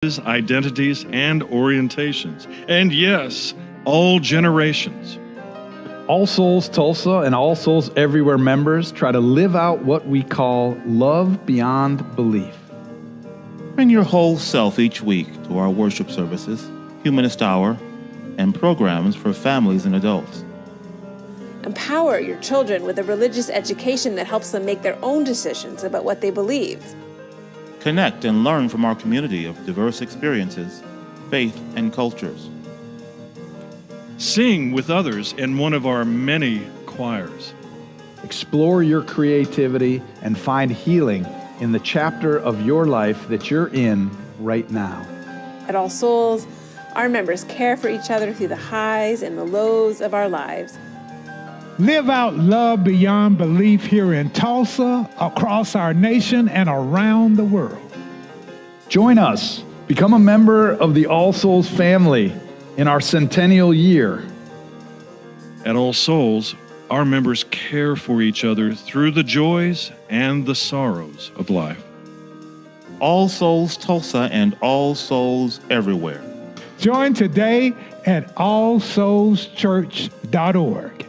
identities, and orientations. And yes, all generations. All Souls Tulsa and All Souls Everywhere members try to live out what we call love beyond belief. Bring your whole self each week to our worship services, Humanist Hour, and programs for families and adults. Empower your children with a religious education that helps them make their own decisions about what they believe. Connect and learn from our community of diverse experiences, faith, and cultures. Sing with others in one of our many choirs. Explore your creativity and find healing in the chapter of your life that you're in right now. At All Souls, our members care for each other through the highs and the lows of our lives. Live out love beyond belief here in Tulsa, across our nation, and around the world. Join us. Become a member of the All Souls family in our centennial year. At All Souls, our members care for each other through the joys and the sorrows of life. All Souls Tulsa and All Souls Everywhere. Join today at allsoulschurch.org.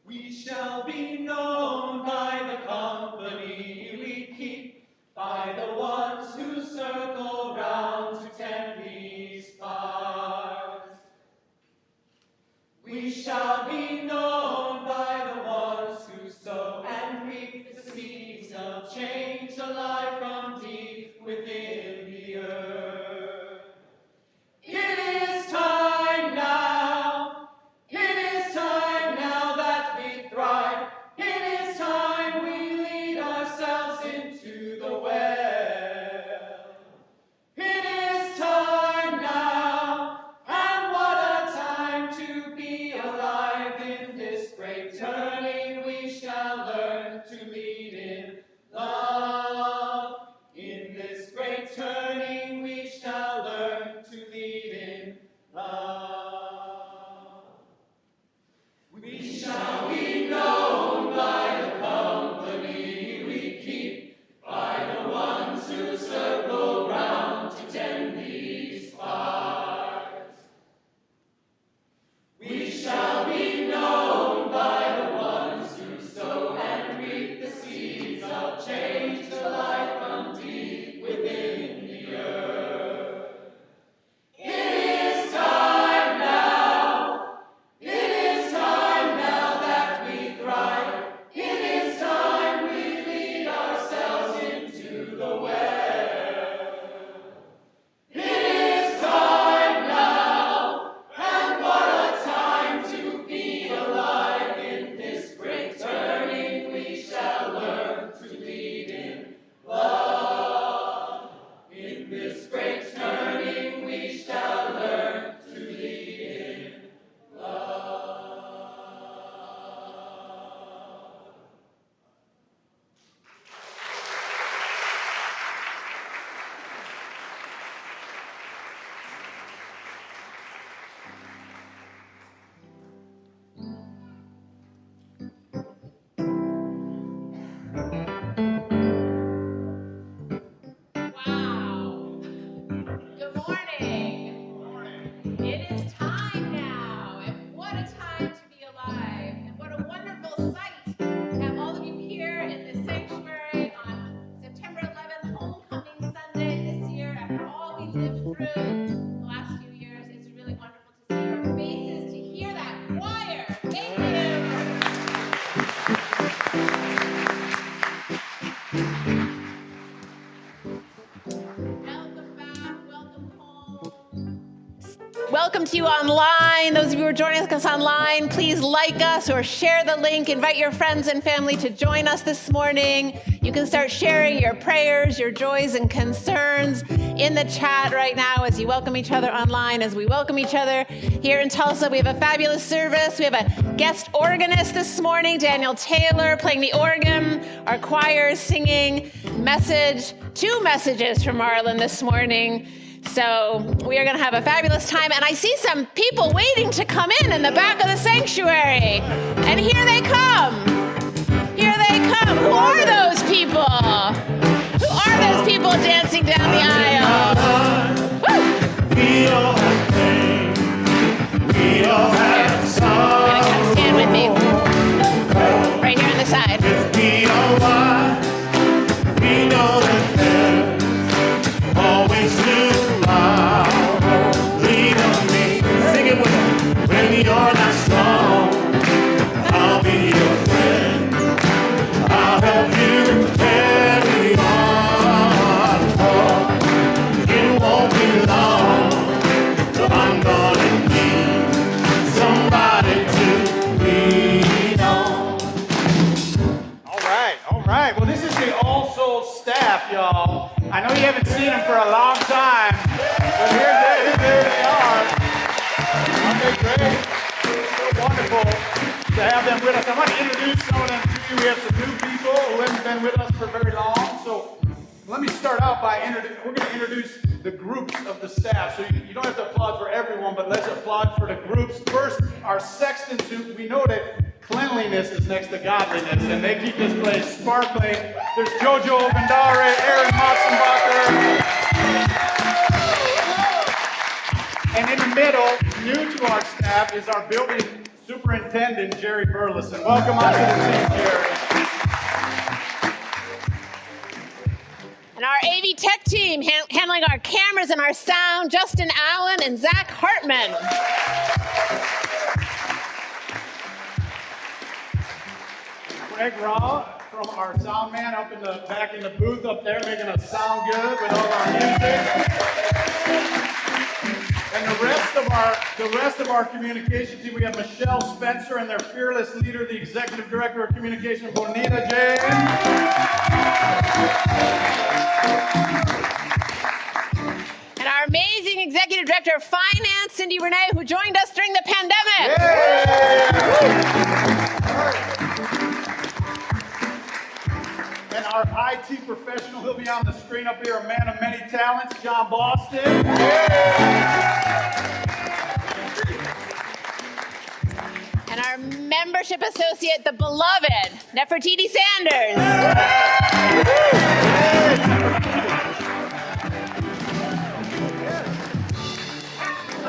We shall be known by the company we keep, by the ones who circle round to tend these parts. We shall be known by the ones who sow and reap the seeds of change alive from deep within the earth. It is time now. It is time now that we thrive. It is time we lead ourselves into the well. It is time now, and what a time to be alive. with you online. Those of you who are joining us online, please like us or share the link. Invite your friends and family to join us this morning. You can start sharing your prayers, your joys and concerns in the chat right now as you welcome each other online, as we welcome each other here in Tulsa. We have a fabulous service. We have a guest organist this morning, Daniel Taylor, playing the organ. Our choir is singing two messages from Marlon this morning. So we are going to have a fabulous time. And I see some people waiting to come in the back of the sanctuary. And here they come. Here they come. Who are those people? Who are those people dancing down the aisle? Woo! We all have pain. We all have sorrow. You're gonna come stand with me. Right here on the side. If we are wise, we know that there's always tomorrow. Lean on me. Sing it with us. When you're not strong, I'll be your friend. I'll help you carry on. Oh, it won't be long. I'm gonna need somebody to lean on. All right. Well, this is the All Souls staff, y'all. I know you haven't seen them for a long time, but here they are. Aren't they great? It's so wonderful to have them with us. I want to introduce some of them to you. We have some new people who haven't been with us for very long. So let me start out by we're going to introduce the groups of the staff. So you don't have to applaud for everyone, but let's applaud for the groups. First, our sextons, who we know that cleanliness is next to godliness, and they keep this place sparkling. There's Jojo Vandare, Aaron Motzenbacher. And in the middle, new to our staff, is our building superintendent, Jerry Burleson. Welcome onto the team, Jerry. And our AV Tech team handling our cameras and our sound, Justin Allen and Zach Hartman. Greg Raw from our sound man up in the back in the booth up there, making us sound good with all our music. And the rest of our communication team, we have Michelle Spencer and their fearless leader, the executive director of communication, Bonita James. And our amazing executive director of finance, Cindy Renee, who joined us during the pandemic. And our IT professional, he'll be on the screen up here, a man of many talents, John Boston. And our membership associate, the beloved Nefertiti Sanders.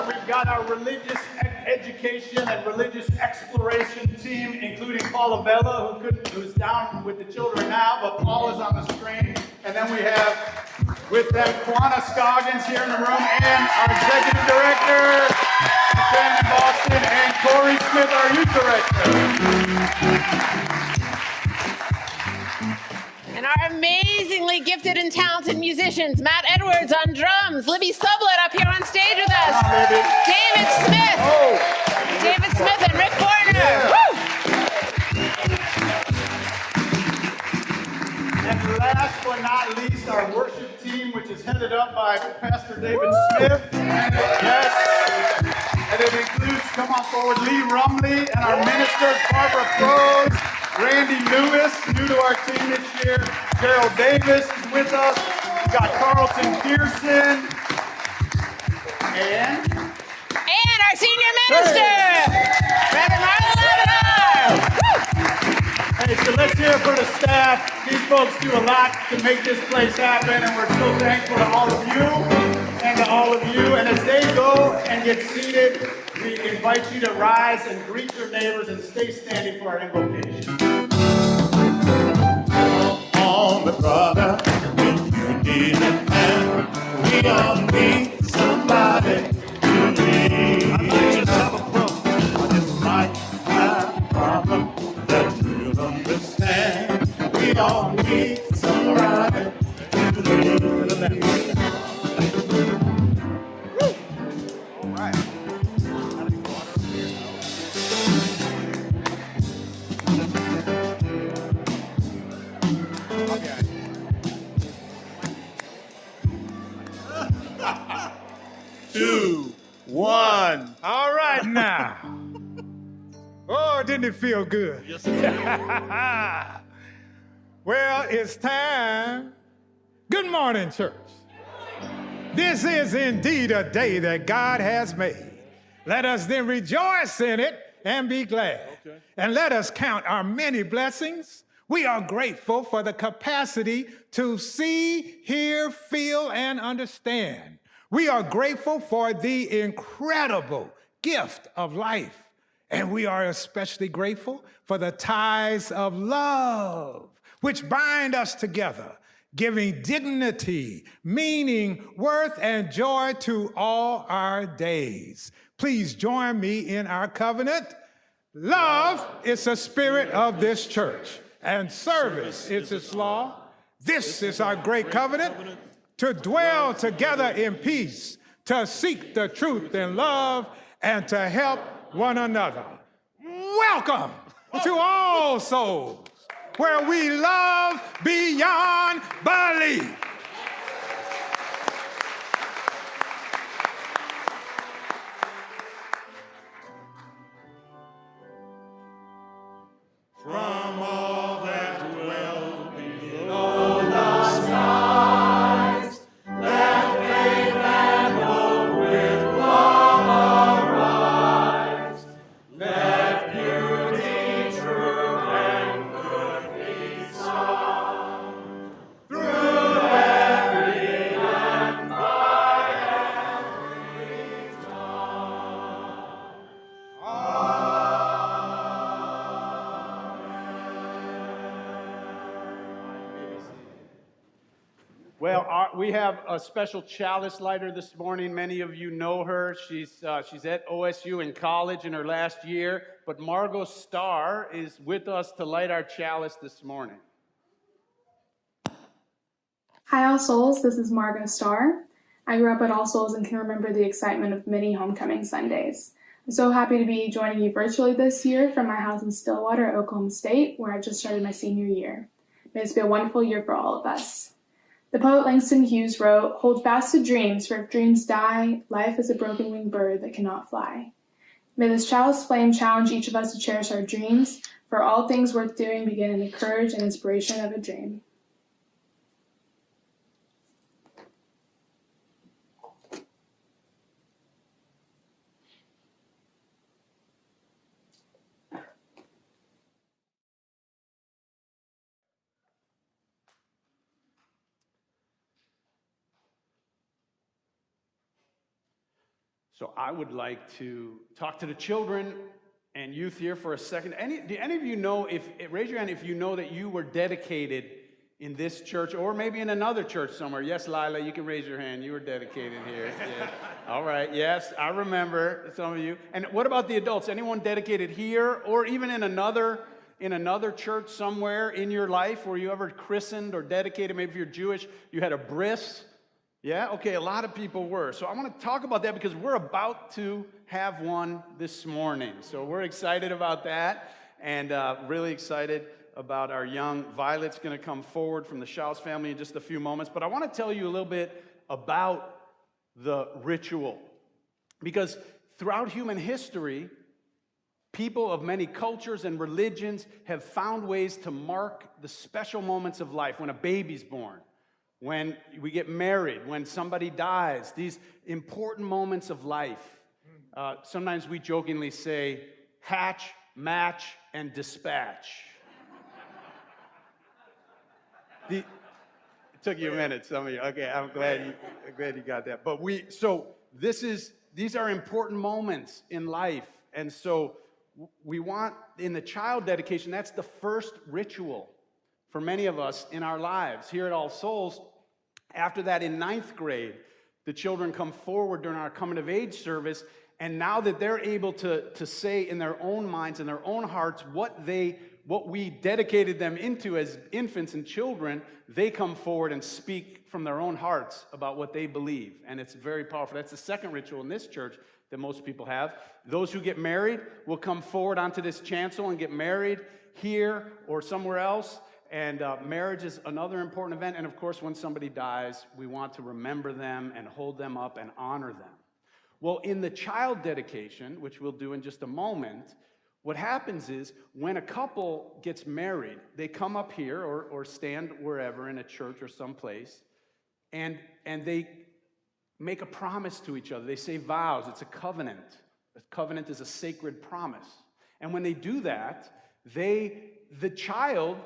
We've got our religious education and religious exploration team, including Paula Vella, who's down with the children now, but Paul is on the screen. And then we have with them Kwana Scoggins here in the room, and our executive director, Shannon Boston, and Corey Smith, our youth director. And our amazingly gifted and talented musicians, Matt Edwards on drums, Libby Sublett up here on stage with us, David Smith, David Smith and Rick Horner. Woo! And last but not least, our worship team, which is headed up by Pastor David Smith. And it includes, come on forward, Lee Rumley, and our ministers, Barbara Prose, Randy Lewis, new to our team this year. Gerald Davis is with us. We've got Carlton Pearson. And our senior minister, Reverend Marlon Lavidar. hey, so let's hear it for the staff. These folks do a lot to make this place happen, and we're so thankful to all of you and to all of you. And as they go and get seated, we invite you to rise and greet your neighbors and stay standing for our invocation. On the brother, when you need a hand, we all need somebody to lead. I just have a problem. I just might have a problem that you'll understand. We all need somebody to lead. All right. now. Oh, didn't it feel good? Yes, sir. Well, it's time. Good morning, church. This is indeed a day that God has made. Let us then rejoice in it and be glad. Okay. And let us count our many blessings. We are grateful for the capacity to see, hear, feel, and understand. We are grateful for the incredible gift of life. And we are especially grateful for the ties of love, which bind us together, giving dignity, meaning, worth, and joy to all our days. Please join me in our covenant. Love is the spirit of this church, and service is its law. This is our great covenant, to dwell together in peace, to seek the truth in love, and to help one another. Welcome to All Souls, where we love beyond belief. From all that dwell below the skies, let faith and hope with love arise. Let beauty, truth, and good be sung through every land by every tongue. Well, we have a special chalice lighter this morning. Many of you know her. She's at OSU in college in her last year. But Margot Starr is with us to light our chalice this morning. Hi, All Souls. This is Margot Starr. I grew up at All Souls and can remember the excitement of many homecoming Sundays. I'm so happy to be joining you virtually this year from my house in Stillwater, Oklahoma State, where I just started my senior year. May this be a wonderful year for all of us. The poet Langston Hughes wrote, "Hold fast to dreams, for if dreams die, life is a broken-winged bird that cannot fly." May this chalice flame challenge each of us to cherish our dreams, for all things worth doing begin in the courage and inspiration of a dream. So I would like to talk to the children and youth here for a second. Do any of you know, raise your hand if you know that you were dedicated in this church or maybe in another church somewhere. Yes, Lila, you can raise your hand. You were dedicated here. Yeah. All right, yes, I remember some of you. And what about the adults? Anyone dedicated here or even in another church somewhere in your life? Were you ever christened or dedicated? Maybe if you're Jewish, you had a bris. Yeah, okay, a lot of people were. So I want to talk about that because we're about to have one this morning. So we're excited about that and really excited about our young Violet's going to come forward from the Schaus family in just a few moments. But I want to tell you a little bit about the ritual because throughout human history, people of many cultures and religions have found ways to mark the special moments of life when a baby's born, when we get married, when somebody dies, these important moments of life. Sometimes we jokingly say, hatch, match, and dispatch. It took you a minute, some of you. Okay, I'm glad you got that. But these are important moments in life. And so we want, in the child dedication, that's the first ritual for many of us in our lives. Here at All Souls, after that in 9th grade, the children come forward during our coming of age service, and now that they're able to say in their own minds and their own hearts what we dedicated them into as infants and children, they come forward and speak from their own hearts about what they believe, and it's very powerful. That's the second ritual in this church that most people have. Those who get married will come forward onto this chancel and get married here or somewhere else. And marriage is another important event. And of course, when somebody dies, we want to remember them and hold them up and honor them. Well, in the child dedication, which we'll do in just a moment, what happens is when a couple gets married, they come up here or stand wherever in a church or someplace, and they make a promise to each other. They say vows. It's a covenant. A covenant is a sacred promise. And when they do that, the child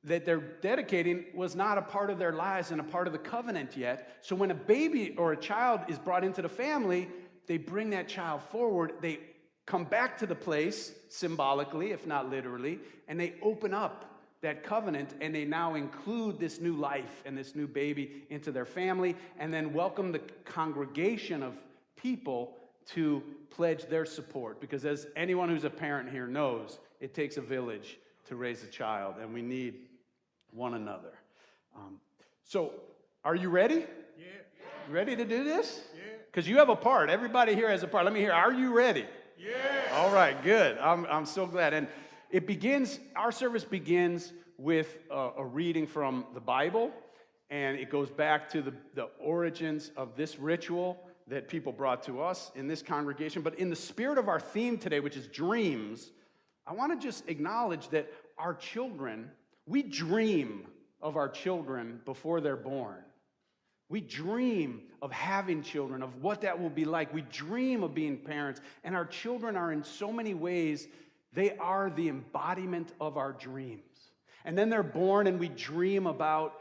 that they're dedicating was not a part of their lives and a part of the covenant yet. So when a baby or a child is brought into the family, they bring that child forward. They come back to the place, symbolically, if not literally, and they open up that covenant, and they now include this new life and this new baby into their family, and then welcome the congregation of people to pledge their support. Because as anyone who's a parent here knows, it takes a village to raise a child, and we need one another. So, are you ready? Yeah. You ready to do this? Yeah. Because you have a part. Everybody here has a part. Let me hear. Are you ready? Yeah. All right, good. I'm so glad. And our service begins with a reading from the Bible, and it goes back to the origins of this ritual that people brought to us in this congregation. But in the spirit of our theme today, which is dreams, I want to just acknowledge that our children, we dream of our children before they're born. We dream of having children, of what that will be like. We dream of being parents. And our children are in so many ways, they are the embodiment of our dreams. And then they're born and we dream about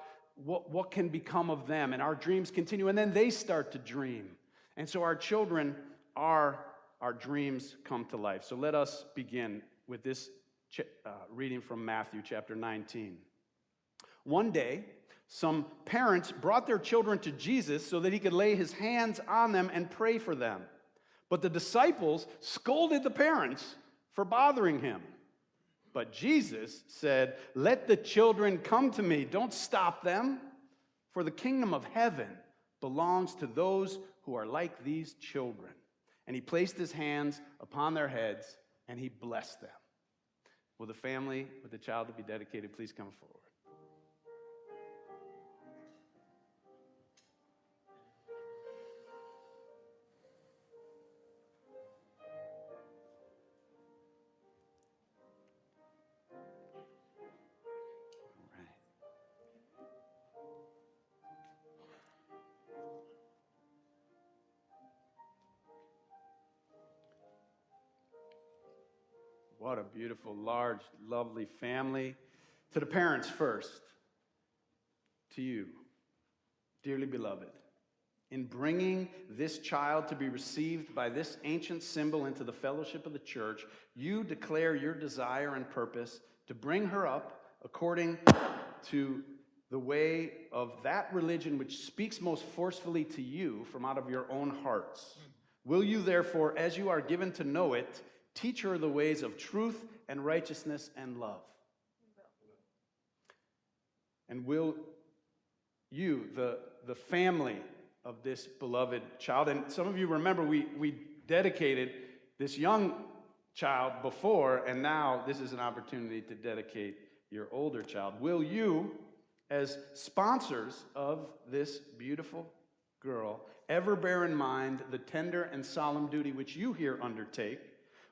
what can become of them. And our dreams continue. And then they start to dream. And so our children are our dreams come to life. So let us begin with this reading from Matthew chapter 19. One day, some parents brought their children to Jesus so that he could lay his hands on them and pray for them. But the disciples scolded the parents for bothering him. But Jesus said, "Let the children come to me. Don't stop them, for the kingdom of heaven belongs to those who are like these children." And he placed his hands upon their heads and he blessed them. Will the family with the child to be dedicated please come forward? What a beautiful, large, lovely family. To the parents first, to you, dearly beloved, in bringing this child to be received by this ancient symbol into the fellowship of the church, you declare your desire and purpose to bring her up according to the way of that religion which speaks most forcefully to you from out of your own hearts. Will you therefore, as you are given to know it, teach her the ways of truth and righteousness and love? And will you, the family of this beloved child, and some of you remember we dedicated this young child before, and now this is an opportunity to dedicate your older child. Will you, as sponsors of this beautiful girl, ever bear in mind the tender and solemn duty which you here undertake?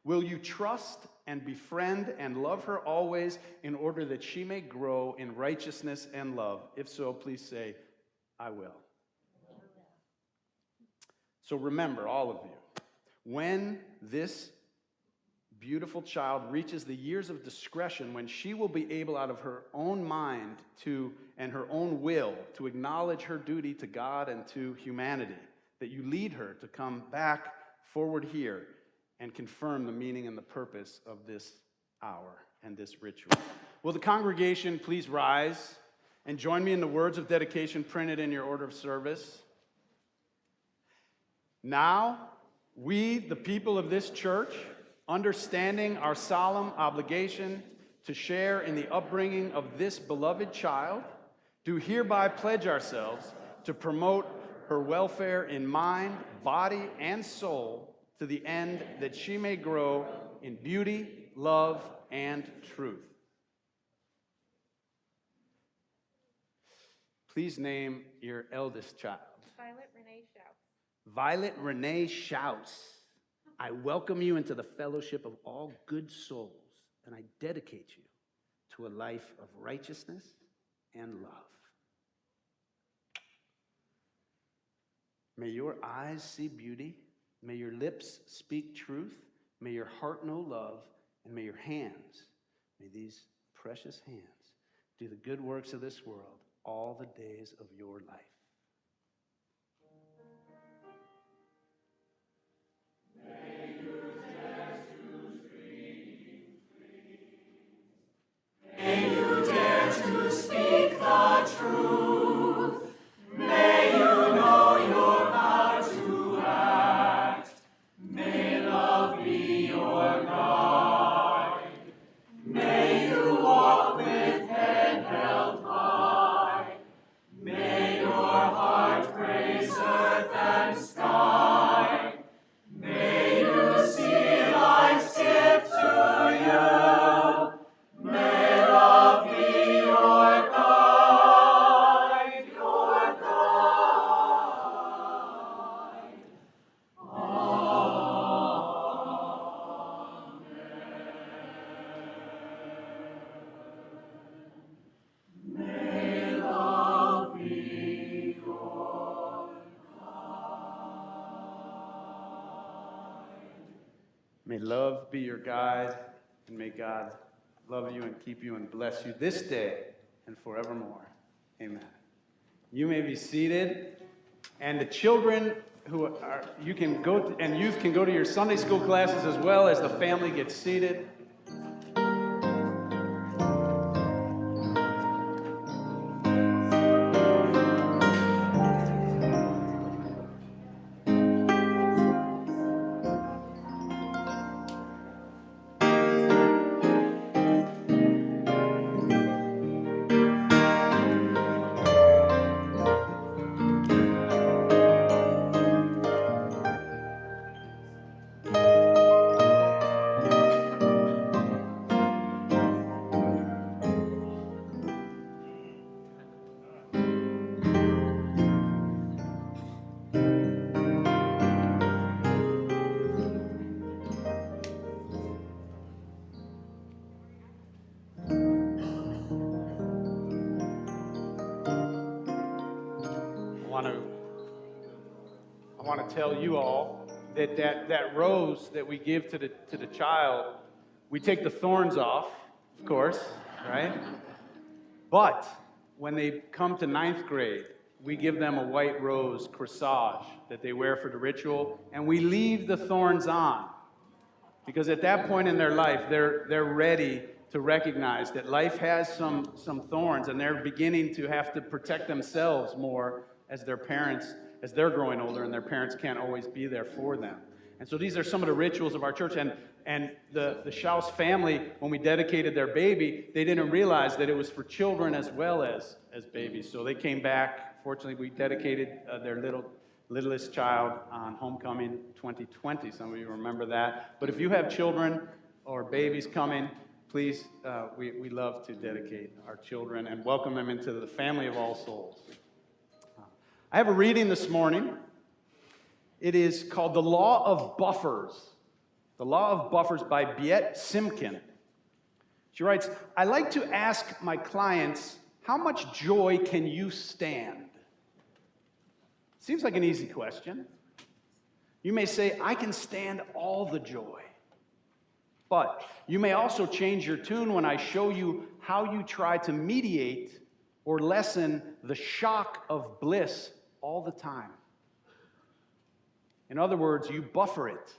Will you trust and befriend and love her always in order that she may grow in righteousness and love? If so, please say, "I will." So remember, all of you, when this beautiful child reaches the years of discretion, when she will be able out of her own mind and her own will to acknowledge her duty to God and to humanity, that you lead her to come back forward here and confirm the meaning and the purpose of this hour and this ritual. Will the congregation please rise and join me in the words of dedication printed in your order of service? Now, we, the people of this church, understanding our solemn obligation to share in the upbringing of this beloved child, do hereby pledge ourselves to promote her welfare in mind, body, and soul, to the end that she may grow in beauty, love, and truth. Please name your eldest child. Violet Renee Schauf. Violet Renee shouts, I welcome you into the fellowship of all good souls, and I dedicate you to a life of righteousness and love. May your eyes see beauty, may your lips speak truth, may your heart know love, and may your hands, may these precious hands, do the good works of this world all the days of your life. May love be your guide, and may God love you and keep you and bless you this day and forevermore. Amen. You may be seated, and the children who are, you can go to, and youth can go to your Sunday school classes as well as the family gets seated. I want to tell you all that rose that we give to the child, we take the thorns off, of course, right? But when they come to 9th grade, we give them a white rose corsage that they wear for the ritual, and we leave the thorns on. Because at that point in their life, they're ready to recognize that life has some thorns, and they're beginning to have to protect themselves more as their parents, as they're growing older, and their parents can't always be there for them. And so these are some of the rituals of our church. And the Schaus family, when we dedicated their baby, they didn't realize that it was for children as well as babies. So they came back. Fortunately, we dedicated their littlest child on Homecoming 2020. Some of you remember that. But if you have children or babies coming, please, we love to dedicate our children and welcome them into the family of All Souls. I have a reading this morning. It is called The Law of Buffers. The Law of Buffers by Biet Simkin. She writes, I like to ask my clients, how much joy can you stand? Seems like an easy question. You may say, I can stand all the joy. But you may also change your tune when I show you how you try to mediate or lessen the shock of bliss all the time. In other words, you buffer it.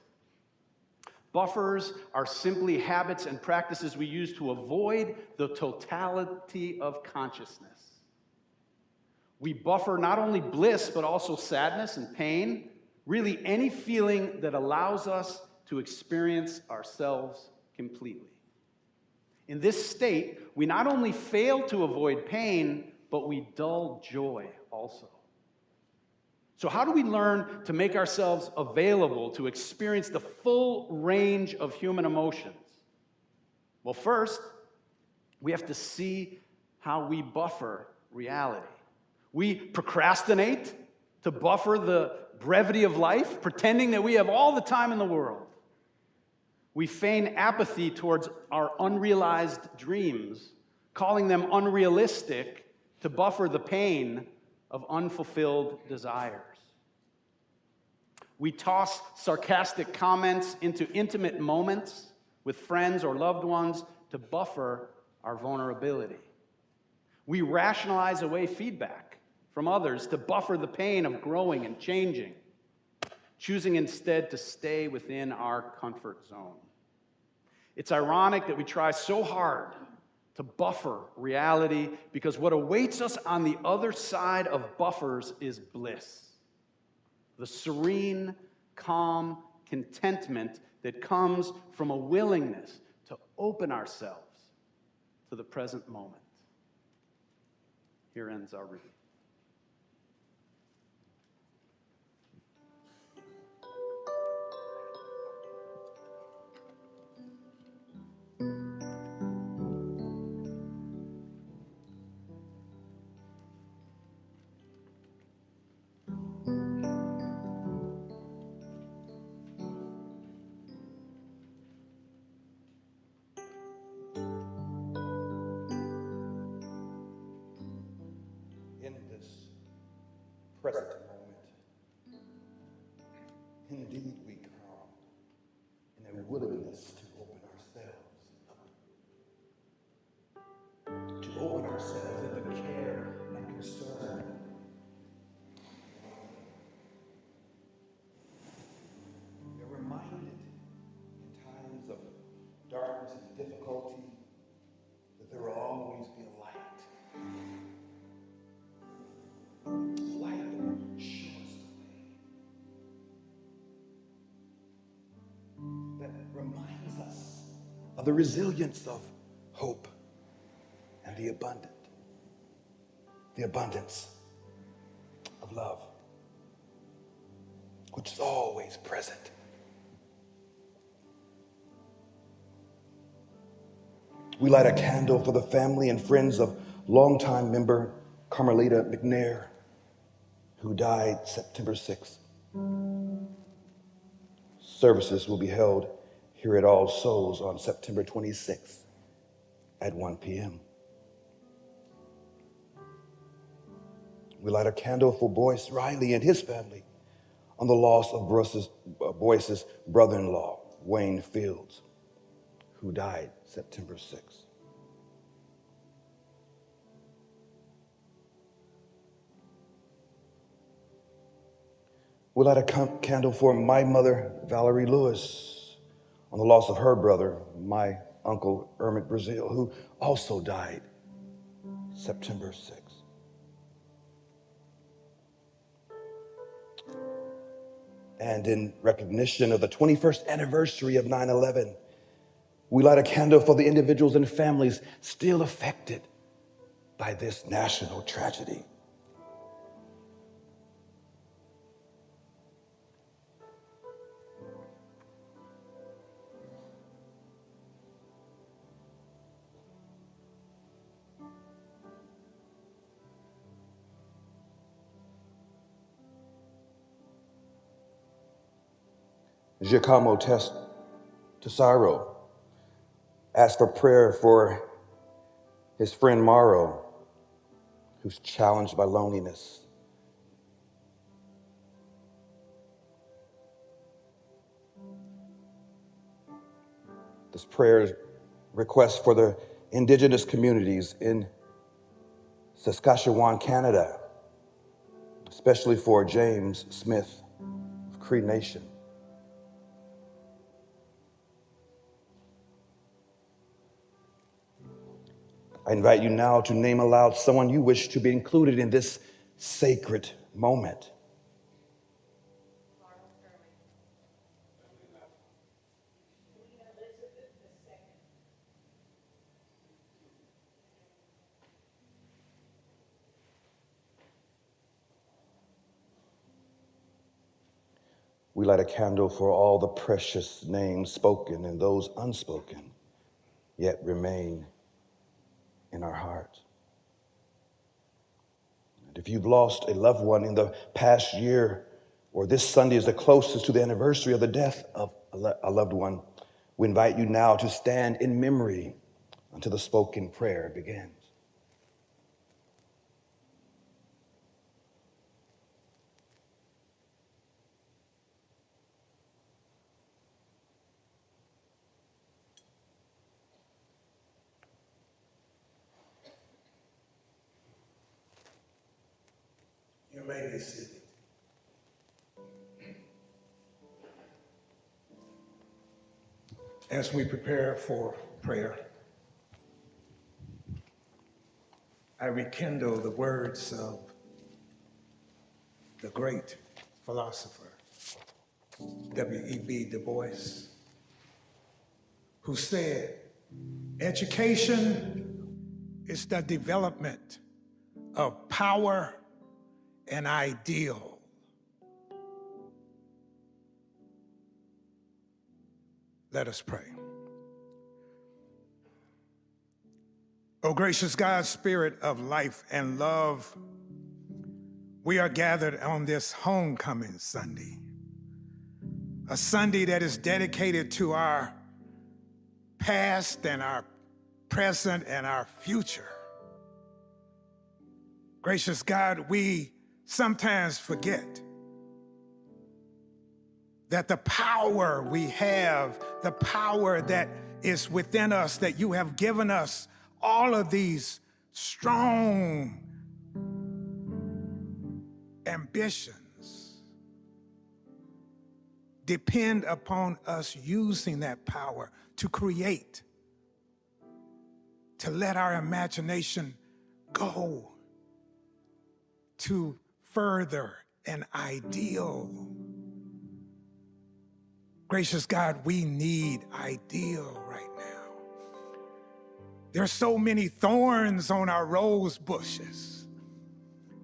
Buffers are simply habits and practices we use to avoid the totality of consciousness. We buffer not only bliss, but also sadness and pain, really any feeling that allows us to experience ourselves completely. In this state, we not only fail to avoid pain, but we dull joy also. So how do we learn to make ourselves available to experience the full range of human emotions? Well, first, we have to see how we buffer reality. We procrastinate to buffer the brevity of life, pretending that we have all the time in the world. We feign apathy towards our unrealized dreams, calling them unrealistic to buffer the pain of unfulfilled desires. We toss sarcastic comments into intimate moments with friends or loved ones to buffer our vulnerability. We rationalize away feedback from others to buffer the pain of growing and changing, choosing instead to stay within our comfort zone. It's ironic that we try so hard to buffer reality because what awaits us on the other side of buffers is bliss. The serene, calm contentment that comes from a willingness to open ourselves to the present moment. Here ends our reading. In this present moment, indeed we come in a willingness to open ourselves in the care and concern. We're reminded in times of darkness and difficulty that there will always be a light. Light that will show us the way. That reminds us of the resilience of hope and the abundance of love, which is always present. We light a candle for the family and friends of longtime member Carmelita McNair, who died September 6th. Services will be held here at All Souls on September 26th at 1 p.m. We light a candle for Boyce Riley and his family on the loss of Boyce's brother-in-law, Wayne Fields, who died September 6th. We light a candle for my mother, Valerie Lewis, on the loss of her brother, my uncle, Ermit Brazil, who also died September 6th. And in recognition of the 21st anniversary of 9/11, we light a candle for the individuals and families still affected by this national tragedy. Giacomo Tesaro asked for prayer for his friend Mauro, who's challenged by loneliness. This prayer request for the indigenous communities in Saskatchewan, Canada, especially for James Smith of Cree Nation. I invite you now to name aloud someone you wish to be included in this sacred moment. We light a candle for all the precious names spoken and those unspoken, yet remain in our hearts. If you've lost a loved one in the past year, or this Sunday is the closest to the anniversary of the death of a loved one, we invite you now to stand in memory until the spoken prayer begins. You may be seated. As we prepare for prayer, I rekindle the words of the great philosopher, W.E.B. Du Bois, who said, education is the development of power and ideal. Let us pray. O gracious God, Spirit of life and love, we are gathered on this homecoming Sunday, a Sunday that is dedicated to our past and our present and our future. Gracious God, we sometimes forget that the power we have, the power that is within us, that you have given us, all of these strong ambitions depend upon us using that power to create, to let our imagination go to further an ideal. Gracious God, we need ideal right now. There's so many thorns on our rose bushes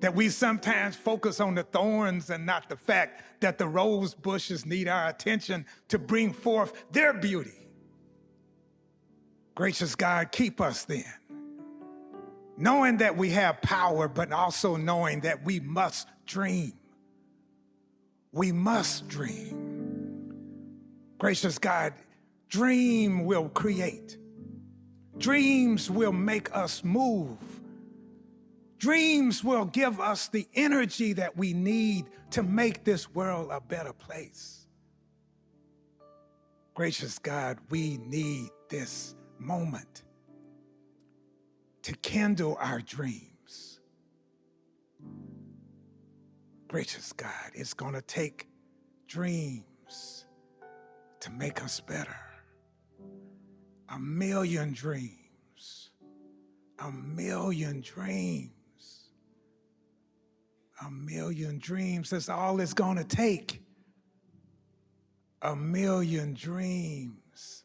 that we sometimes focus on the thorns and not the fact that the rose bushes need our attention to bring forth their beauty. Gracious God, keep us then, knowing that we have power, but also knowing that we must dream. We must dream. Gracious God, dream will create. Dreams will make us move. Dreams will give us the energy that we need to make this world a better place. Gracious God, we need this moment to kindle our dreams. Gracious God, it's going to take dreams to make us better. 1,000,000 dreams. 1,000,000 dreams. 1,000,000 dreams. That's all it's going to take. 1,000,000 dreams.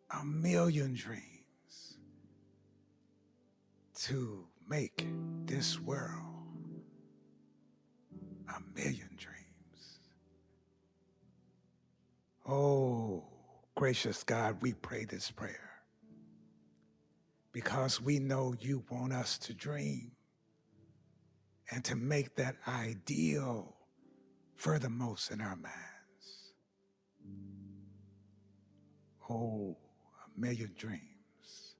1,000,000 dreams to make this world 1,000,000 dreams. Oh, gracious God, we pray this prayer because we know you want us to dream and to make that ideal furthermost in our minds. Oh, 1,000,000 dreams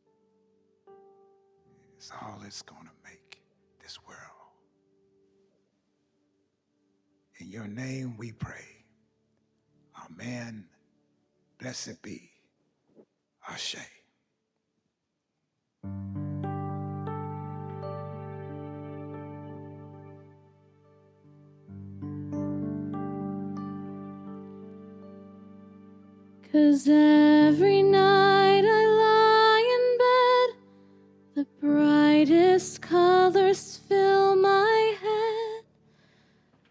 is all it's going to make this world. In your name we pray. Amen. Blessed be. Ashe. Cause every night I lie in bed, the brightest colors fill my head.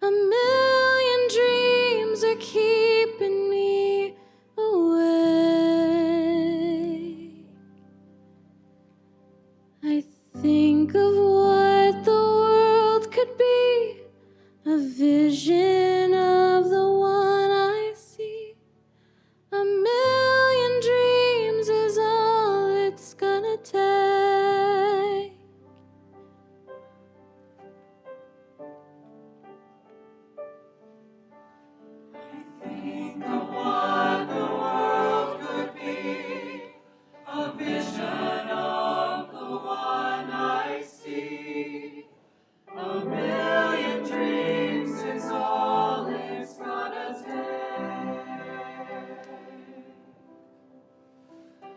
1,000,000 dreams are keeping me awake. I think of what the world could be, a vision of the one I see. 1,000,000 dreams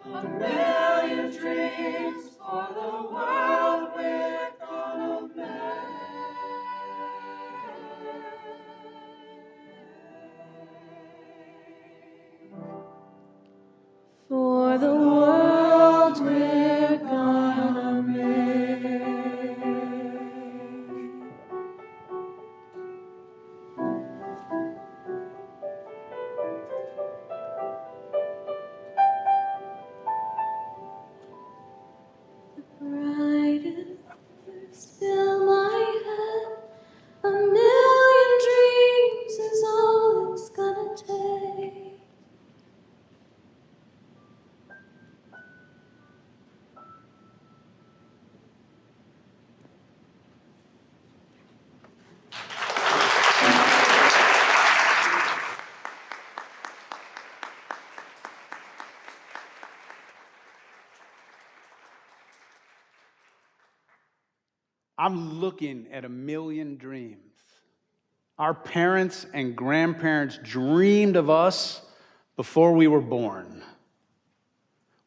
A million dreams for the world we're gonna make. For the world we're gonna make. The brightest fill my head. A million dreams is all it's gonna take. I'm looking at a million dreams. Our parents and grandparents dreamed of us before we were born.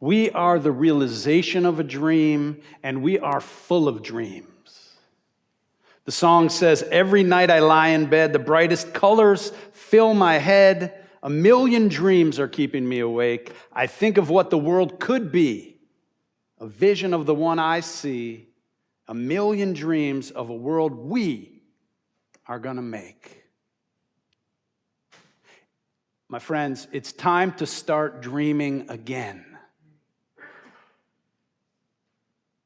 We are the realization of a dream, and we are full of dreams. The song says, every night I lie in bed, the brightest colors fill my head. A million dreams are keeping me awake. I think of what the world could be, a vision of the one I see. A million dreams of a world we are going to make. My friends, it's time to start dreaming again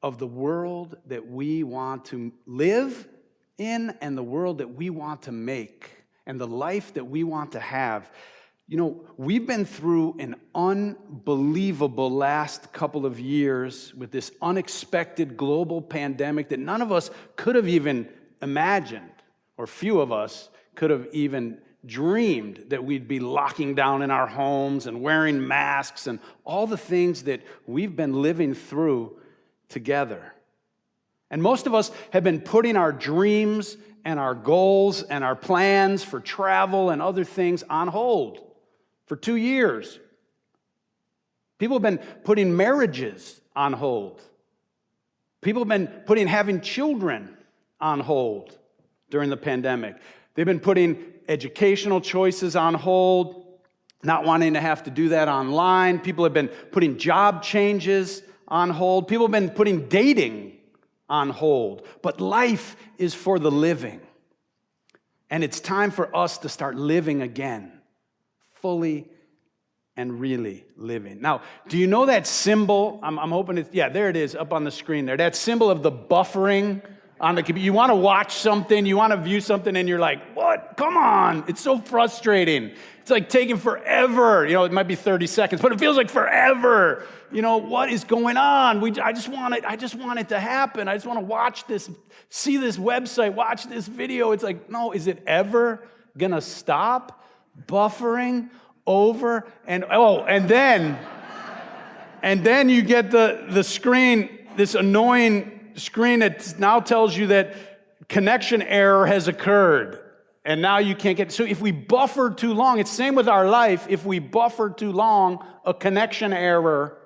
of the world that we want to live in and the world that we want to make and the life that we want to have. You know, we've been through an unbelievable last couple of years with this unexpected global pandemic that none of us could have even imagined, or few of us could have even dreamed that we'd be locking down in our homes and wearing masks and all the things that we've been living through together. And most of us have been putting our dreams and our goals and our plans for travel and other things on hold for 2 years. People have been putting marriages on hold. People have been putting having children on hold during the pandemic. They've been putting educational choices on hold, not wanting to have to do that online. People have been putting job changes on hold. People have been putting dating on hold. But life is for the living. And it's time for us to start living again. Fully and really living. Now, do you know that symbol? I'm hoping it's, yeah, there it is up on the screen there. That symbol of the buffering on the computer. You want to watch something, you want to view something, and you're like, what? Come on. It's so frustrating. It's like taking forever. You know, it might be 30 seconds, but it feels like forever. You know, what is going on? I just want it to happen. I just want to watch this, see this website, watch this video. It's like, no, is it ever going to stop? Buffering over and then you get the screen, this annoying screen that now tells you that connection error has occurred and now you can't get. So if we buffer too long, it's the same with our life. If we buffer too long, a connection error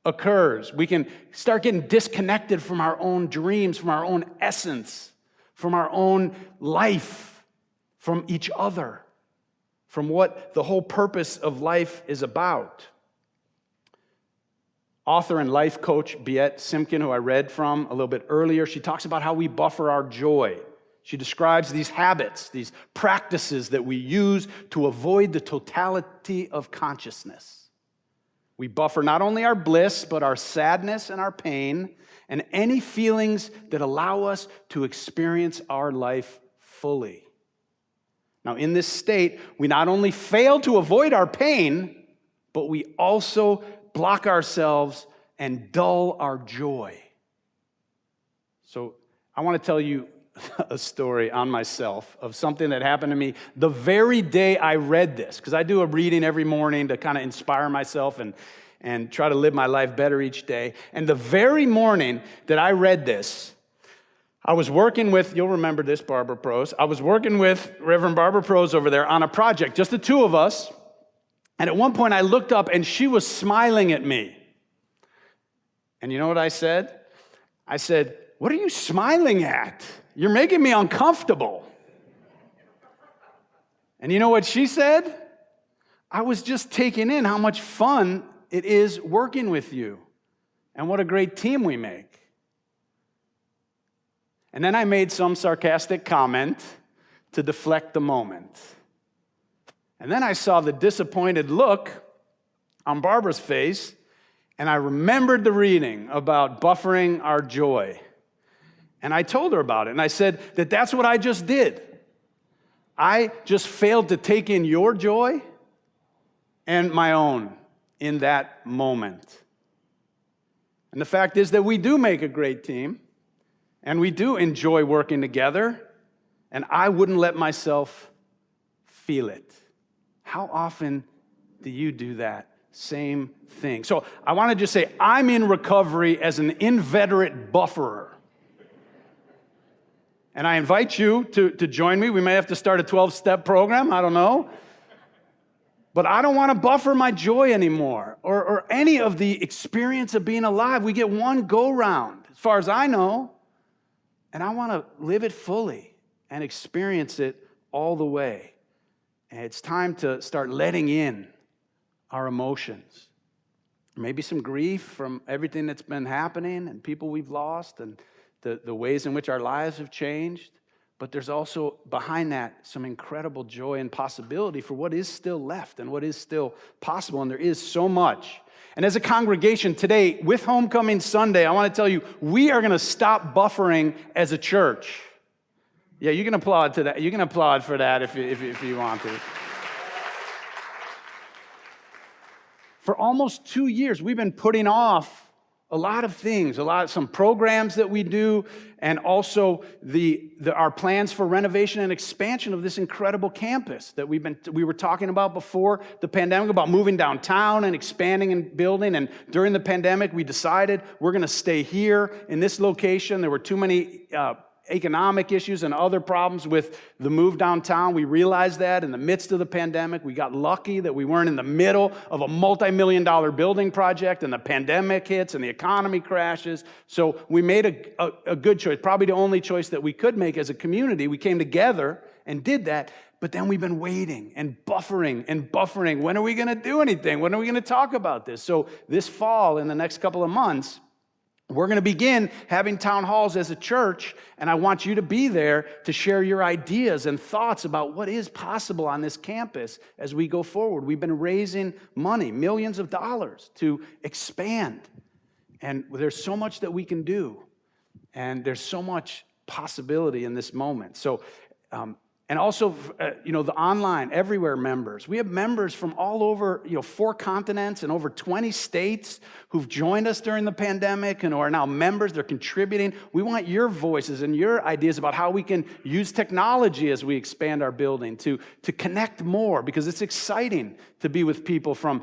occurs. We can start getting disconnected from our own dreams, from our own essence, from our own life, from each other, from what the whole purpose of life is about. Author and life coach Biet Simkin, who I read from a little bit earlier, she talks about how we buffer our joy. She describes these habits, these practices that we use to avoid the totality of consciousness. We buffer not only our bliss, but our sadness and our pain, and any feelings that allow us to experience our life fully. Now, in this state, we not only fail to avoid our pain, but we also block ourselves and dull our joy. So I want to tell you a story on myself of something that happened to me the very day I read this, because I do a reading every morning to kind of inspire myself and try to live my life better each day. And the very morning that I read this, I was working with, you'll remember this, Barbara Prose. I was working with Reverend Barbara Prose over there on a project, just the two of us. And at one point I looked up and she was smiling at me. And you know what I said? I said, "What are you smiling at? You're making me uncomfortable." And you know what she said? "I was just taking in how much fun it is working with you and what a great team we make." And then I made some sarcastic comment to deflect the moment. And then I saw the disappointed look on Barbara's face, and I remembered the reading about buffering our joy. And I told her about it, and I said that that's what I just did. I just failed to take in your joy and my own in that moment. And the fact is that we do make a great team, and we do enjoy working together, and I wouldn't let myself feel it. How often do you do that same thing? So I want to just say, I'm in recovery as an inveterate bufferer. And I invite you to join me. We may have to start a 12-step program, I don't know. But I don't want to buffer my joy anymore, or any of the experience of being alive. We get one go-round, as far as I know. And I want to live it fully and experience it all the way. And it's time to start letting in our emotions. Maybe some grief from everything that's been happening and people we've lost and the ways in which our lives have changed. But there's also behind that some incredible joy and possibility for what is still left and what is still possible. And there is so much. And as a congregation today, with Homecoming Sunday, I want to tell you, we are going to stop buffering as a church. Yeah, you can applaud to that. You can applaud for that if you want to. For almost 2 years, we've been putting off a lot of things, some programs that we do, and also our plans for renovation and expansion of this incredible campus that we were talking about before the pandemic, about moving downtown and expanding and building. And during the pandemic, we decided we're going to stay here in this location. There were too many economic issues and other problems with the move downtown. We realized that in the midst of the pandemic. We got lucky that we weren't in the middle of a multi-million-dollar building project and the pandemic hits and the economy crashes. So we made a good choice, probably the only choice that we could make as a community. We came together and did that, but then we've been waiting and buffering and buffering. When are we going to do anything? When are we going to talk about this? So this fall, in the next couple of months, we're going to begin having town halls as a church, and I want you to be there to share your ideas and thoughts about what is possible on this campus as we go forward. We've been raising money, millions of dollars, to expand, and there's so much that we can do, and there's so much possibility in this moment. So, and also, the online, everywhere members. We have members from all over, 4 continents and over 20 states who've joined us during the pandemic and who are now members. They're contributing. We want your voices and your ideas about how we can use technology as we expand our building to connect more, because it's exciting to be with people from,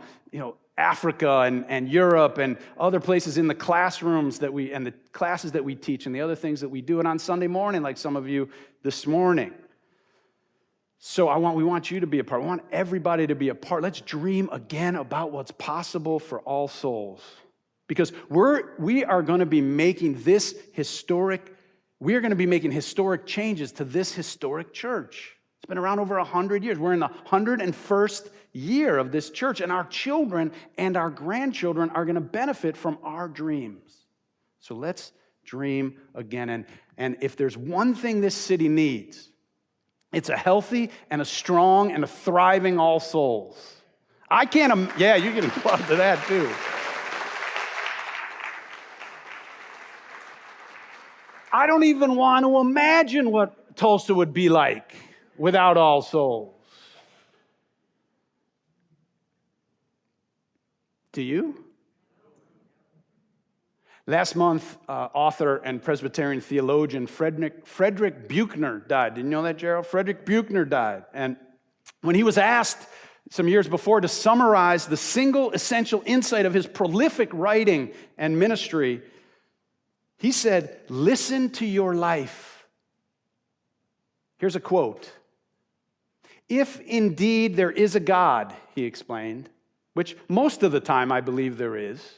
Africa and Europe and other places in the classrooms and the classes that we teach and the other things that we do, and on Sunday morning, like some of you this morning. So we want you to be a part. We want everybody to be a part. Let's dream again about what's possible for All Souls. Because we are going to be making historic changes to this historic church. It's been around over 100 years. We're in the 101st year of this church, and our children and our grandchildren are going to benefit from our dreams. So let's dream again. And if there's one thing this city needs, it's a healthy and a strong and a thriving All Souls. You can applaud to that too. I don't even want to imagine what Tulsa would be like without All Souls. Do you? Last month, author and Presbyterian theologian Frederick Buechner died. Did you know that, Gerald? Frederick Buechner died. And when he was asked some years before to summarize the single essential insight of his prolific writing and ministry, he said, "Listen to your life." Here's a quote. "If indeed there is a God," he explained, which most of the time I believe there is,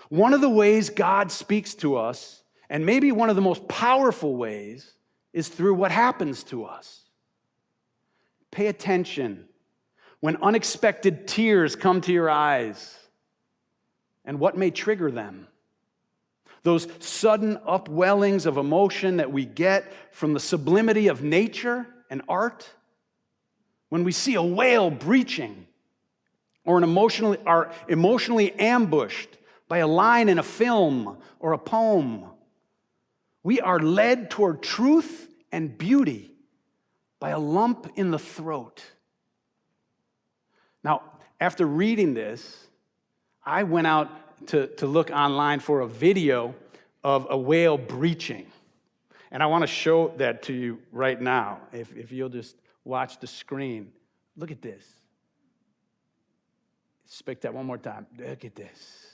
One of the ways God speaks to us, and maybe one of the most powerful ways, is through what happens to us. Pay attention when unexpected tears come to your eyes and what may trigger them. Those sudden upwellings of emotion that we get from the sublimity of nature and art. When we see a whale breaching or are emotionally ambushed by a line in a film or a poem. We are led toward truth and beauty by a lump in the throat. Now, after reading this, I went out to look online for a video of a whale breaching. And I want to show that to you right now, if you'll just watch the screen. Look at this. Speak that one more time. Look at this.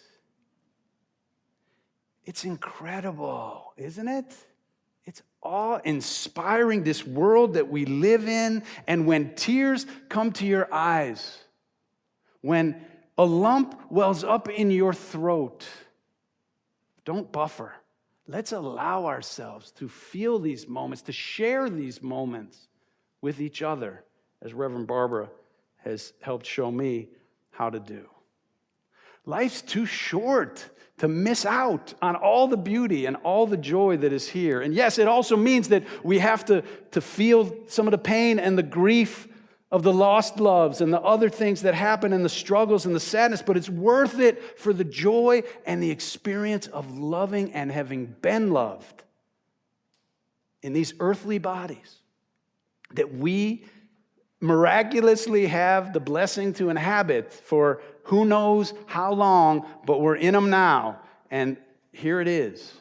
It's incredible, isn't it? It's awe-inspiring, this world that we live in. And when tears come to your eyes, when a lump wells up in your throat, don't buffer. Let's allow ourselves to feel these moments, to share these moments with each other, as Reverend Barbara has helped show me how to do. Life's too short to miss out on all the beauty and all the joy that is here. And yes, it also means that we have to feel some of the pain and the grief of the lost loves and the other things that happen and the struggles and the sadness, but it's worth it for the joy and the experience of loving and having been loved in these earthly bodies that we miraculously have the blessing to inhabit for who knows how long, but we're in them now, and here it is.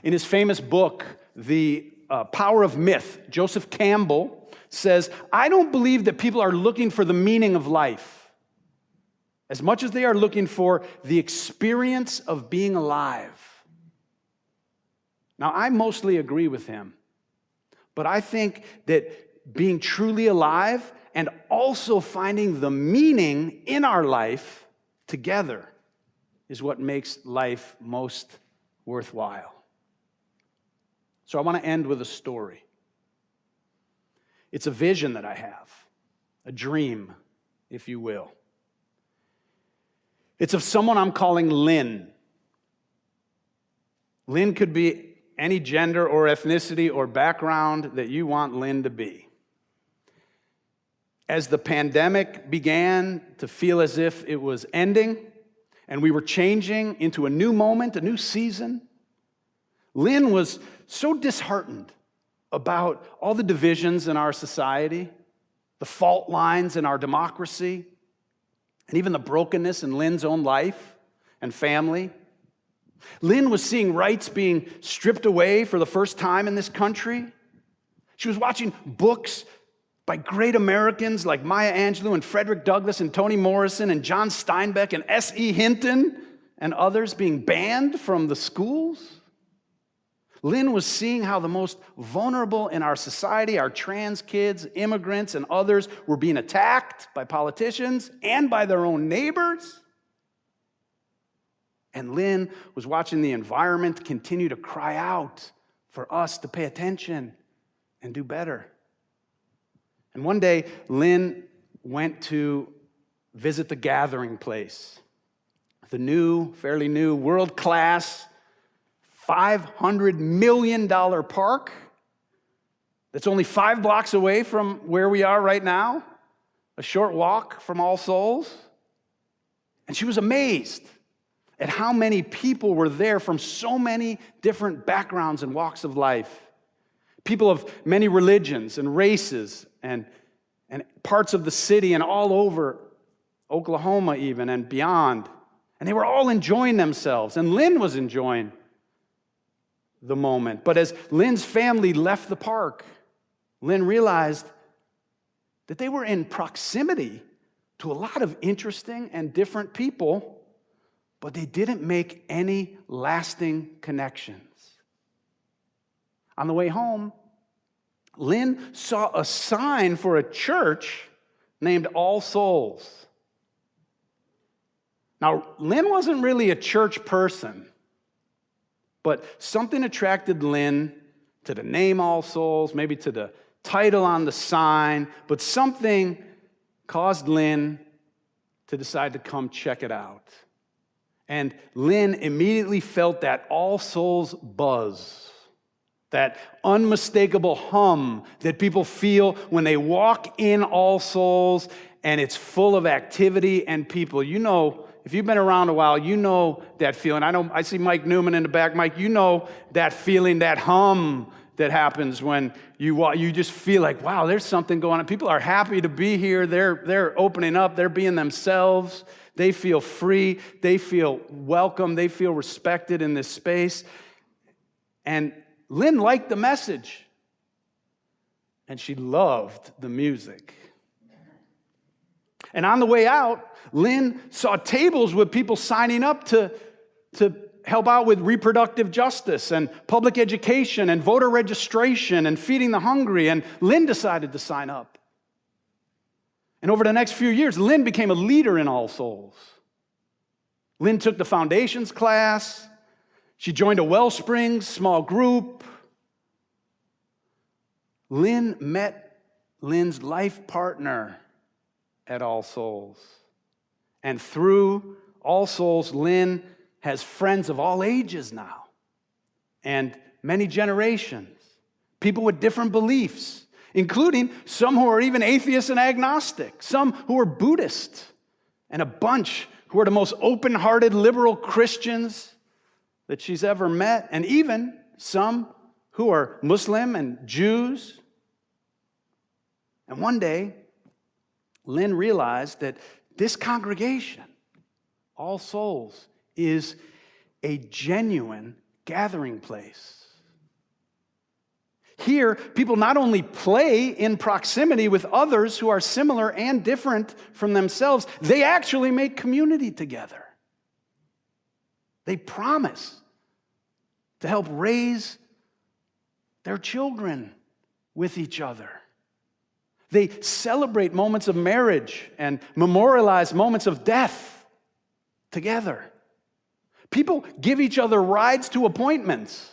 In his famous book, The Power of Myth, Joseph Campbell says, I don't believe that people are looking for the meaning of life as much as they are looking for the experience of being alive. Now, I mostly agree with him, but I think that being truly alive and also finding the meaning in our life together is what makes life most worthwhile. So I want to end with a story. It's a vision that I have, a dream, if you will. It's of someone I'm calling Lynn. Lynn could be any gender or ethnicity or background that you want Lynn to be. As the pandemic began to feel as if it was ending and we were changing into a new moment, a new season, Lynn was so disheartened about all the divisions in our society, the fault lines in our democracy, and even the brokenness in Lynn's own life and family. Lynn was seeing rights being stripped away for the first time in this country. She was watching books by great Americans like Maya Angelou and Frederick Douglass and Toni Morrison and John Steinbeck and S.E. Hinton and others being banned from the schools. Lynn was seeing how the most vulnerable in our society, our trans kids, immigrants, and others were being attacked by politicians and by their own neighbors. And Lynn was watching the environment continue to cry out for us to pay attention and do better. And one day, Lynn went to visit the Gathering Place, the new, fairly new, world-class, $500 million park that's only 5 blocks away from where we are right now, a short walk from All Souls. And she was amazed at how many people were there from so many different backgrounds and walks of life. People of many religions and races and parts of the city and all over Oklahoma even and beyond. And they were all enjoying themselves. And Lynn was enjoying the moment. But as Lynn's family left the park, Lynn realized that they were in proximity to a lot of interesting and different people, but they didn't make any lasting connections. On the way home, Lynn saw a sign for a church named All Souls. Now, Lynn wasn't really a church person, but something attracted Lynn to the name All Souls, maybe to the title on the sign, but something caused Lynn to decide to come check it out. And Lynn immediately felt that All Souls buzz, that unmistakable hum that people feel when they walk in All Souls, and it's full of activity and people. You know, if you've been around a while, you know that feeling. I see Mike Newman in the back. Mike, you know that feeling, that hum that happens when you walk. You just feel like, wow, there's something going on. People are happy to be here. They're opening up. They're being themselves. They feel free. They feel welcome. They feel respected in this space. And Lynn liked the message, and she loved the music. And on the way out, Lynn saw tables with people signing up to help out with reproductive justice and public education and voter registration and feeding the hungry, and Lynn decided to sign up. And over the next few years, Lynn became a leader in All Souls. Lynn took the foundations class. She joined a Wellspring small group. Lynn met Lynn's life partner at All Souls. And through All Souls, Lynn has friends of all ages now and many generations, people with different beliefs, including some who are even atheists and agnostic, some who are Buddhist, and a bunch who are the most open-hearted liberal Christians that she's ever met, and even some who are Muslim and Jews. And one day, Lynn realized that this congregation, All Souls, is a genuine gathering place. Here, people not only play in proximity with others who are similar and different from themselves, they actually make community together. They promise to help raise their children with each other. They celebrate moments of marriage and memorialize moments of death together. People give each other rides to appointments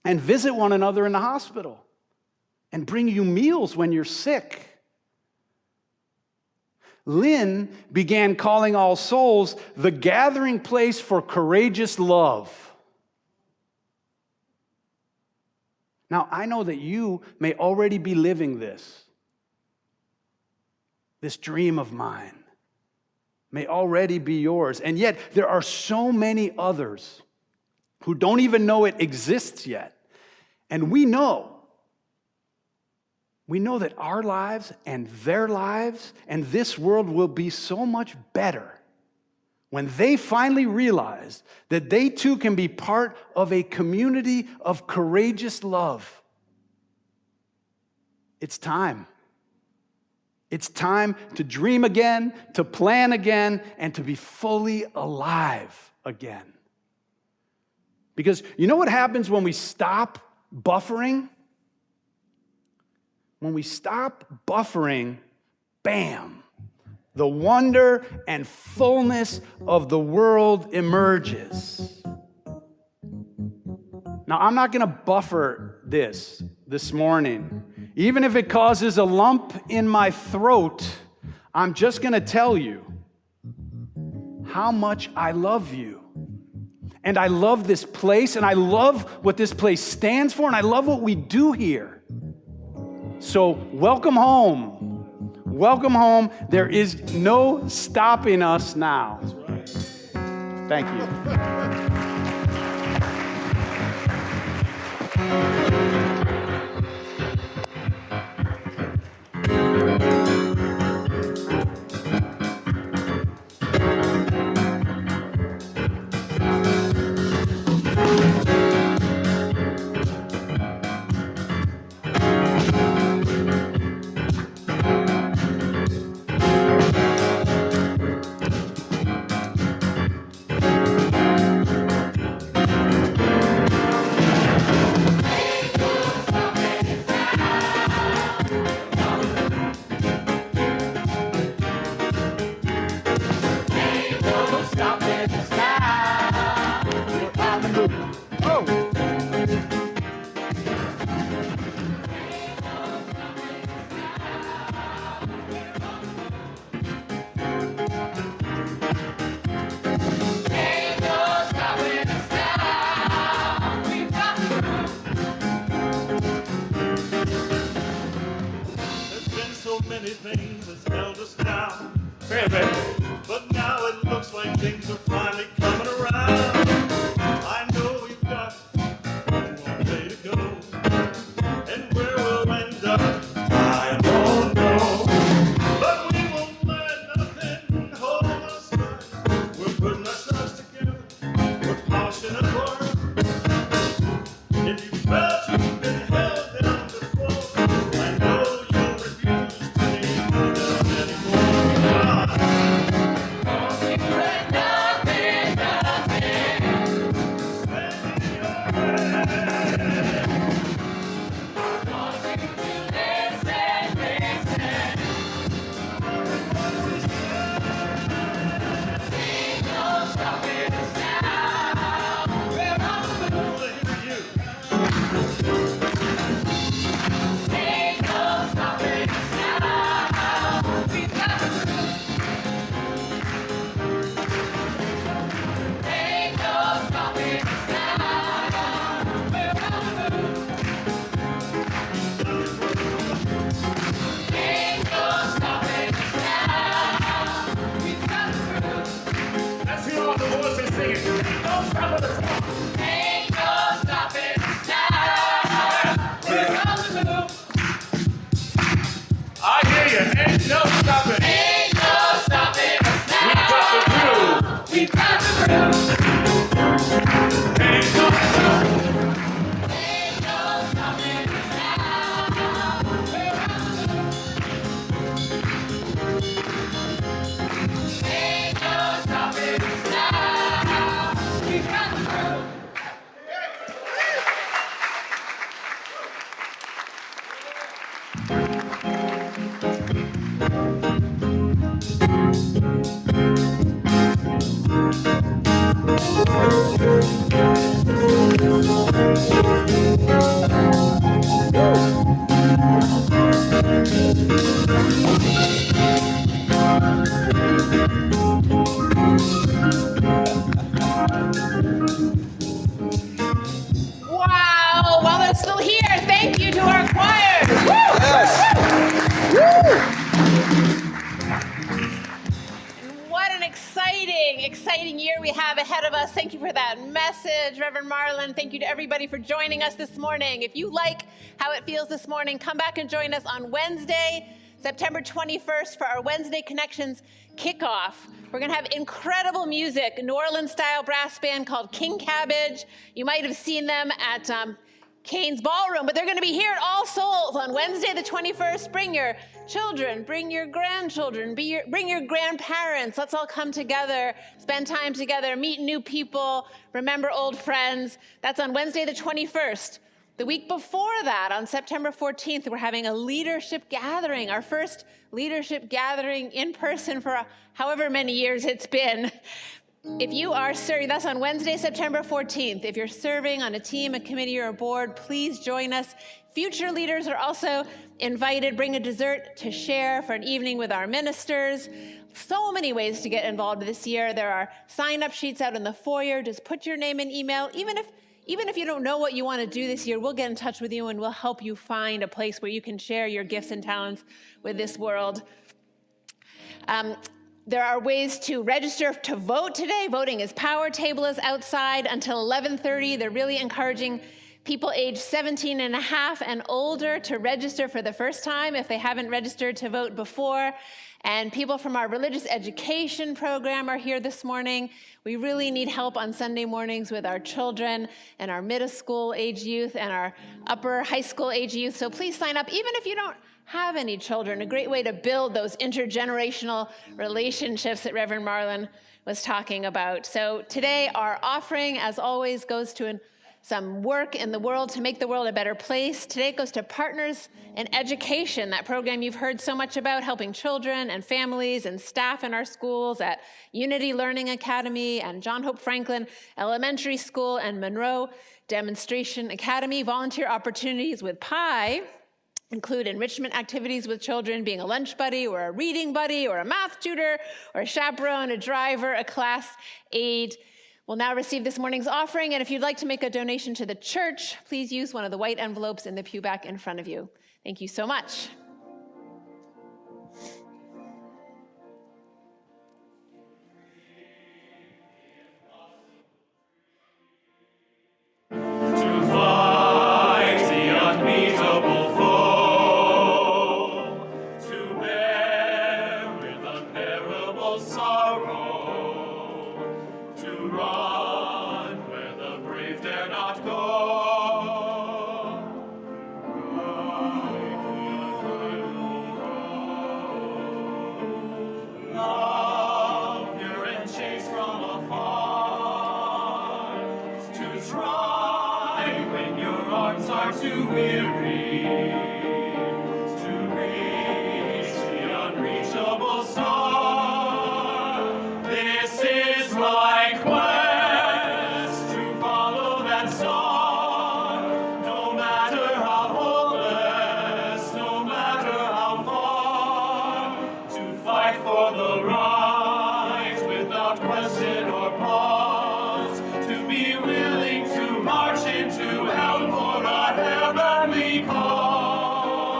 and visit one another in the hospital and bring you meals when you're sick. Lynn began calling All Souls the gathering place for courageous love. Now, I know that you may already be living this dream of mine may already be yours. And yet, there are so many others who don't even know it exists yet. And we know that our lives and their lives and this world will be so much better when they finally realize that they too can be part of a community of courageous love. It's time. It's time to dream again, to plan again, and to be fully alive again. Because you know what happens when we stop buffering? When we stop buffering, bam, the wonder and fullness of the world emerges. Now, I'm not going to buffer this morning. Even if it causes a lump in my throat, I'm just going to tell you how much I love you. And I love this place, and I love what this place stands for, and I love what we do here. So welcome home. Welcome home. There is no stopping us now. That's right. Thank you. Wait a minute. But now it looks like things are finally coming around. I know we've got one more day to go. And where we'll end up, I don't know. But we won't let nothing hold us back. We're putting ourselves together. We're polishing apart. If you felt you've been held down before, I know you'll refuse to be held down anymore. Don't you let nothing, stand in your way. I want you to listen. Ain't no stopping us now. We're on the move. Ain't no stopping us now. We've got the groove. Ain't no stopping us now. We're on the move. Ain't no stopping us now. We've got the groove. Let's hear all the voices singing. Ain't no stopping us now. Ain't no stopping us now. We're on the move. I hear you. Ain't no stopping. Ain't no stopping us now. We've got the groove. Ain't no stopping. Ain't no stopping us now. We're on the move. Ain't no stopping us now. We've got the groove. Wow, while they're still here, thank you to our choirs. And what an exciting year we have ahead of us. Thank you for that message, Reverend Marlon. Thank you to everybody for joining us this morning. If you like how it feels this morning, come back and join us on Wednesday, September 21st for our Wednesday Connections kickoff. We're going to have incredible music, New Orleans-style brass band called King Cabbage. You might have seen them at Kane's Ballroom, but they're going to be here at All Souls on Wednesday the 21st. Bring your children, bring your grandchildren, bring your grandparents. Let's all come together, spend time together, meet new people, remember old friends. That's on Wednesday the 21st. The week before that, on September 14th, we're having a leadership gathering, our first leadership gathering in person for however many years it's been. If you are serving, that's on Wednesday, September 14th. If you're serving on a team, a committee, or a board, please join us. Future leaders are also invited. Bring a dessert to share for an evening with our ministers. So many ways to get involved this year. There are sign-up sheets out in the foyer. Just put your name and email. Even if you don't know what you want to do this year, we'll get in touch with you and we'll help you find a place where you can share your gifts and talents with this world. There are ways to register to vote today. Voting is power. Table is outside until 11:30. They're really encouraging people aged 17 and a half and older to register for the first time if they haven't registered to vote before. And people from our religious education program are here this morning. We really need help on Sunday mornings with our children and our middle school age youth and our upper high school age youth. So please sign up, even if you don't have any children. A great way to build those intergenerational relationships that Reverend Marlon was talking about. So today our offering, as always, goes to some work in the world to make the world a better place. Today it goes to Partners in Education, that program you've heard so much about, helping children and families and staff in our schools at Unity Learning Academy and John Hope Franklin Elementary School and Monroe Demonstration Academy. Volunteer opportunities with PIE include enrichment activities with children, being a lunch buddy or a reading buddy or a math tutor or a chaperone, a driver, a class aide. We'll now receive this morning's offering, and if you'd like to make a donation to the church, please use one of the white envelopes in the pew back in front of you. Thank you so much. run where the brave dare not go. Love, pure and chaste from afar, to try when your arms are too weary, to reach the unreachable star. This is my quest, to follow that star, no matter how hopeless, no matter how far, to fight for the right without question or pause, to be willing to march into hell for a heavenly cause.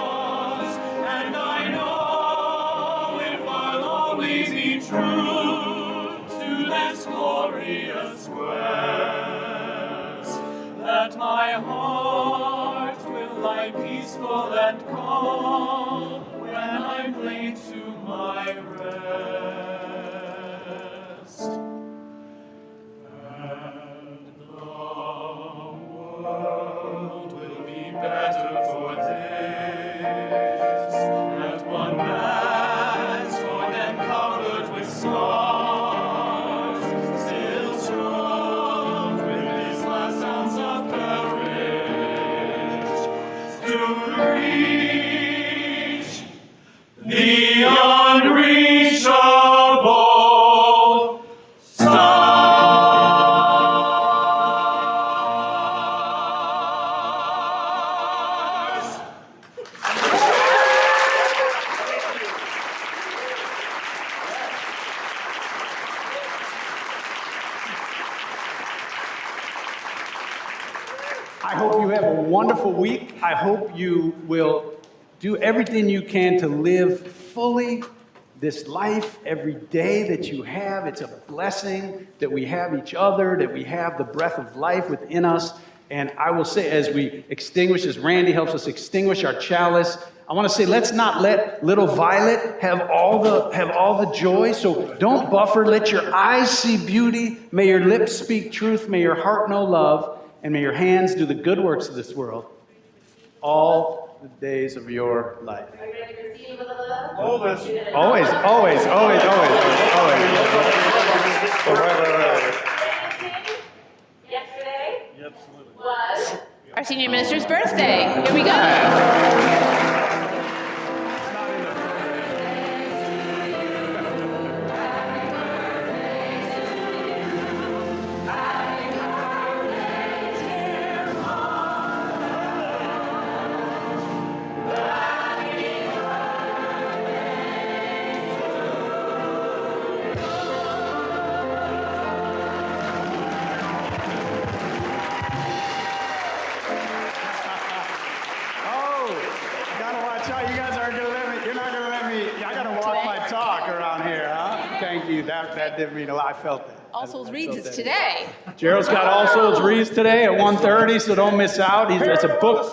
And I know if I'll always be true to this glorious quest, that my heart will lie peaceful and calm when I'm laid to my rest. And the world will be better for this, that one man's torn and covered with scars, still strong with his last ounce of courage, to reach the unreachable stars. I hope you have a wonderful week. I hope you will do everything you can to live fully this life every day that you have. It's a blessing that we have each other, that we have the breath of life within us. And I will say, as we extinguish, as Randy helps us extinguish our chalice, I want to say, let's not let little Violet have all the joy. So don't buffer. Let your eyes see beauty. May your lips speak truth. May your heart know love. And may your hands do the good works of this world all the days of your life. Are you ready to receive with the love? Always, always, always, always, always. Yesterday was our senior minister's birthday. Here we go. Gotta watch out. You guys aren't gonna let me. You're not gonna let me. I gotta walk my talk around here, huh? Thank you. That didn't mean a lot. I felt that. All Souls Reads is today. Gerald's got All Souls Reads today at 1:30, so don't miss out. It's a book.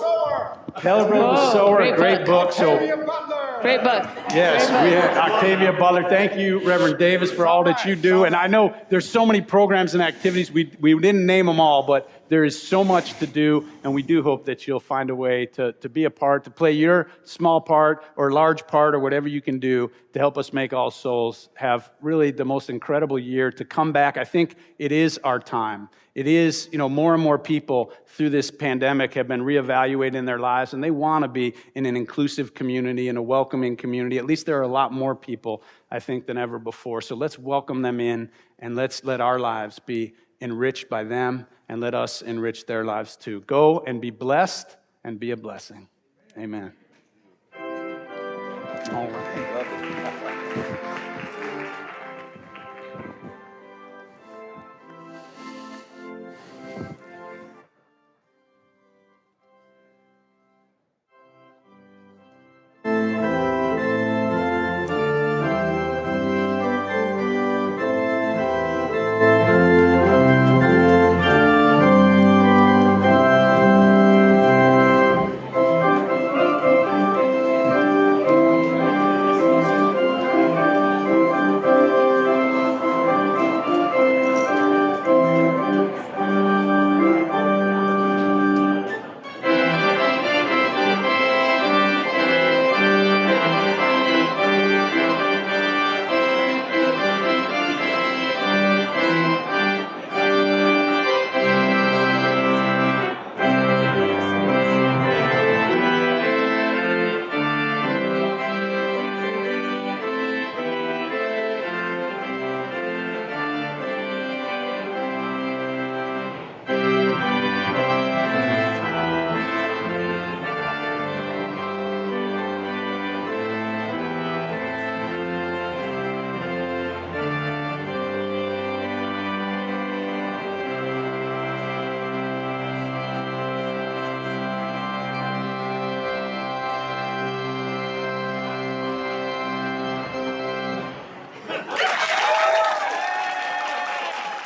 Celebrate the Sower, a great book. So Great book. yes, we have Octavia Butler. Thank you, Reverend Davis, for all that you do. And I know there's so many programs and activities. We didn't name them all, but there is so much to do, and we do hope that you'll find a way to be a part, to play your small part or large part or whatever you can do to help us make All Souls have really the most incredible year to come back. I think it is our time. It is, more and more people through this pandemic have been reevaluating their lives, and they want to be in an inclusive community, in a welcoming community. At least there are a lot more people, I think, than ever before. So let's welcome them in, and let's let our lives be enriched by them, and let us enrich their lives too. Go and be blessed and be a blessing. Amen. All right.